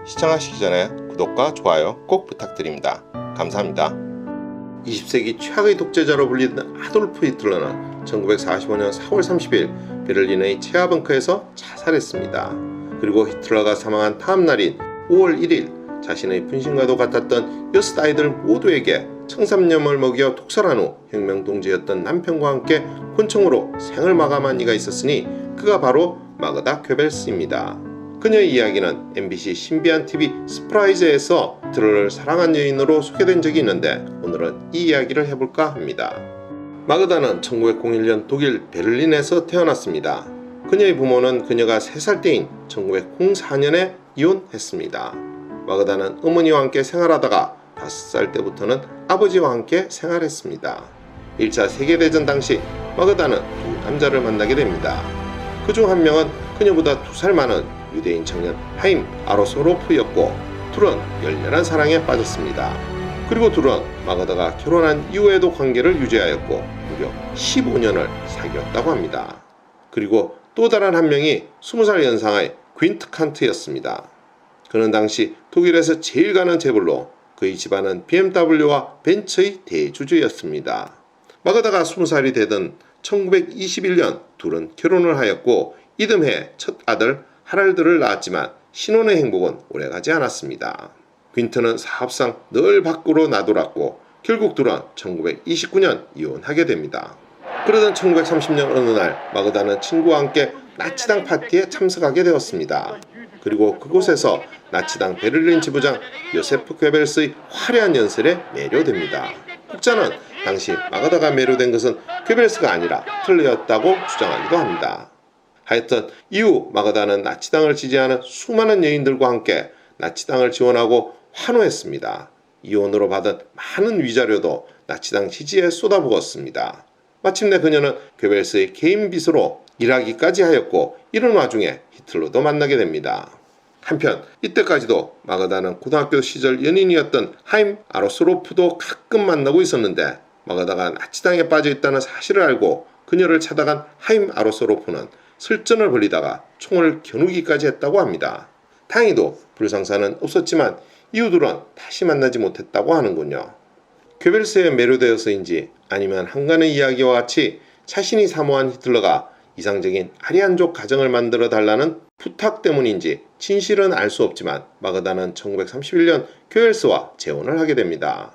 시청하시기 전에 구독과 좋아요 꼭 부탁드립니다. 감사합니다. 20세기 최악의 독재자로 불리던 아돌프 히틀러는 1945년 4월 30일 베를린의 체하벙커에서 자살했습니다. 그리고 히틀러가 사망한 다음 날인 5월 1일 자신의 분신과도 같았던 6아이들 모두에게 청산염을 먹여 독살한 후 혁명동지였던 남편과 함께 권총으로 생을 마감한 이가 있었으니 그가 바로 마그다 괴벨스입니다. 그녀의 이야기는 MBC 신비한 TV 스프라이즈에서 히틀러를 사랑한 여인으로 소개된 적이 있는데 오늘은 이 이야기를 해볼까 합니다. 마그다는 1901년 독일 베를린에서 태어났습니다. 그녀의 부모는 그녀가 3살 때인 1904년에 이혼했습니다. 마그다는 어머니와 함께 생활하다가 5살 때부터는 아버지와 함께 생활했습니다. 1차 세계대전 당시 마그다는 두 남자를 만나게 됩니다. 그중 한 명은 그녀보다 2살 많은 유대인 청년 하임 아로소로프였고 둘은 열렬한 사랑에 빠졌습니다. 그리고 둘은 마그다가 결혼한 이후에도 관계를 유지하였고 무려 15년을 사귀었다고 합니다. 그리고 또 다른 한 명이 20살 연상의 퀸트 칸트였습니다. 그는 당시 독일에서 제일 가는 재벌로 그의 집안은 BMW와 벤츠의 대주주였습니다. 마그다가 20살이 되던 1921년 둘은 결혼을 하였고 이듬해 첫 아들 하랄드를 낳았지만 신혼의 행복은 오래가지 않았습니다. 퀸트는 사업상 늘 밖으로 나돌았고 결국 둘은 1929년 이혼하게 됩니다. 그러던 1930년 어느 날 마그다는 친구와 함께 나치당 파티에 참석하게 되었습니다. 그리고 그곳에서 나치당 베를린 지부장 요세프 괴벨스의 화려한 연설에 매료됩니다. 혹자는 당시 마그다가 매료된 것은 괴벨스가 아니라 히틀러였다고 주장하기도 합니다. 하여튼 이후 마그다는 나치당을 지지하는 수많은 여인들과 함께 나치당을 지원하고 환호했습니다. 이혼으로 받은 많은 위자료도 나치당 지지에 쏟아부었습니다. 마침내 그녀는 괴벨스의 개인 비서로 일하기까지 하였고 이런 와중에 히틀러도 만나게 됩니다. 한편 이때까지도 마그다는 고등학교 시절 연인이었던 하임 아로스로프도 가끔 만나고 있었는데 마그다가 나치당에 빠져있다는 사실을 알고 그녀를 찾아간 하임 아로스로프는 설전을 벌이다가 총을 겨누기까지 했다고 합니다. 다행히도 불상사는 없었지만 이후들은 다시 만나지 못했다고 하는군요. 괴벨스에 매료되어서인지 아니면 한간의 이야기와 같이 자신이 사모한 히틀러가 이상적인 아리안족 가정을 만들어 달라는 부탁 때문인지 진실은 알 수 없지만 마그다는 1931년 괴벨스와 재혼을 하게 됩니다.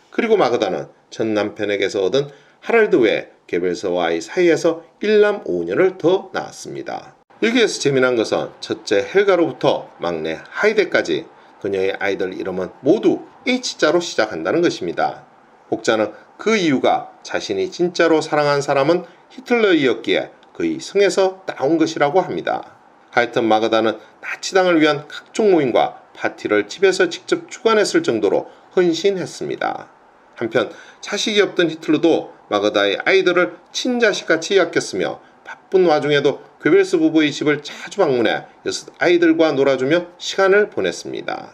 그리고 마그다는 전 남편에게서 얻은 하랄드 외에 괴벨스와의 사이에서 1남 5년을 더 낳았습니다. 여기에서 재미난 것은 첫째 헬가로부터 막내 하이데까지 그녀의 아이들 이름은 모두 H자로 시작한다는 것입니다. 혹자는 그 이유가 자신이 진짜로 사랑한 사람은 히틀러이었기에 그의 성에서 따온 것이라고 합니다. 하여튼 마그다는 나치당을 위한 각종 모임과 파티를 집에서 직접 주관했을 정도로 헌신했습니다. 한편 자식이 없던 히틀러도 마그다의 아이들을 친자식같이 아꼈으며 바쁜 와중에도 괴벨스 부부의 집을 자주 방문해 6아이들과 놀아주며 시간을 보냈습니다.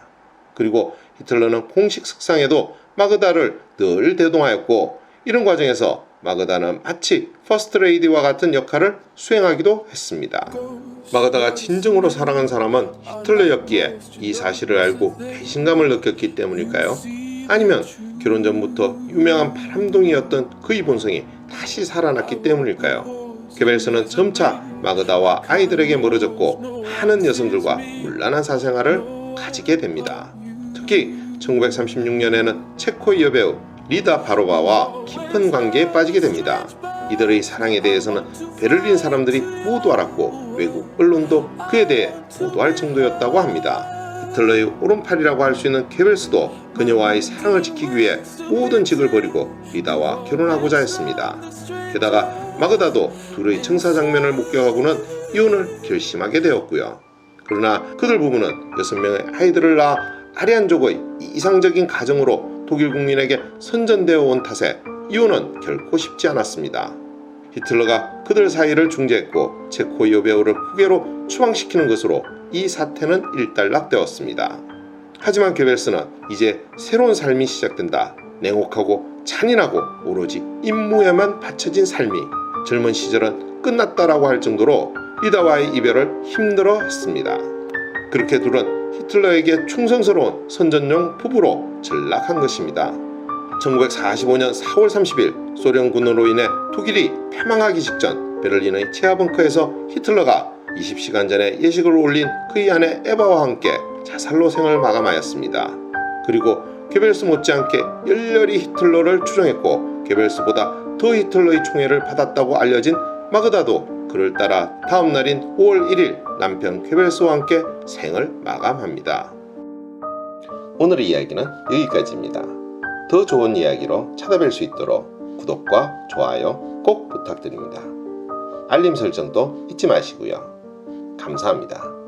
그리고 히틀러는 공식 석상에도 마그다를 늘 대동하였고 이런 과정에서 마그다는 마치 퍼스트레이디와 같은 역할을 수행하기도 했습니다. 마그다가 진정으로 사랑한 사람은 히틀러였기에 이 사실을 알고 배신감을 느꼈기 때문일까요? 아니면 결혼 전부터 유명한 바람둥이였던 그의 본성이 다시 살아났기 때문일까요? 괴벨스는 점차 마그다와 아이들에게 멀어졌고 많은 여성들과 문란한 사생활을 가지게 됩니다. 특히 1936년에는 체코의 여배우 리다 바로바와 깊은 관계에 빠지게 됩니다. 이들의 사랑에 대해서는 베를린 사람들이 모두 알았고 외국 언론도 그에 대해 보도할 정도였다고 합니다. 히틀러의 오른팔이라고 할 수 있는 괴벨스도 그녀와의 사랑을 지키기 위해 모든 직을 버리고 리다와 결혼하고자 했습니다. 게다가 마그다도 둘의 청사 장면을 목격하고는 이혼을 결심하게 되었고요. 그러나 그들 부부는 6명의 아이들을 낳아 아리안족의 이상적인 가정으로 독일 국민에게 선전되어 온 탓에 이혼은 결코 쉽지 않았습니다. 히틀러가 그들 사이를 중재했고 체코 여배우를 후계로 추방시키는 것으로 이 사태는 일단락되었습니다. 하지만 괴벨스는 이제 새로운 삶이 시작된다. 냉혹하고 잔인하고 오로지 임무에만 바쳐진 삶이 젊은 시절은 끝났다라고 할 정도로 리다와의 이별을 힘들어 했습니다. 그렇게 둘은 히틀러에게 충성스러운 선전용 부부로 전락한 것입니다. 1945년 4월 30일 소련군으로 인해 독일이 패망하기 직전 베를린의 체아벙커에서 히틀러가 20시간 전에 예식을 올린 그의 아내 에바와 함께 자살로 생을 마감하였습니다. 그리고 게벨스 못지않게 열렬히 히틀러를 추종했고 게벨스보다 더 히틀러의 총애를 받았다고 알려진 마그다도 그를 따라 다음 날인 5월 1일 남편 게벨스와 함께 생을 마감합니다. 오늘의 이야기는 여기까지입니다. 더 좋은 이야기로 찾아뵐 수 있도록 구독과 좋아요 꼭 부탁드립니다. 알림 설정도 잊지 마시고요. 감사합니다.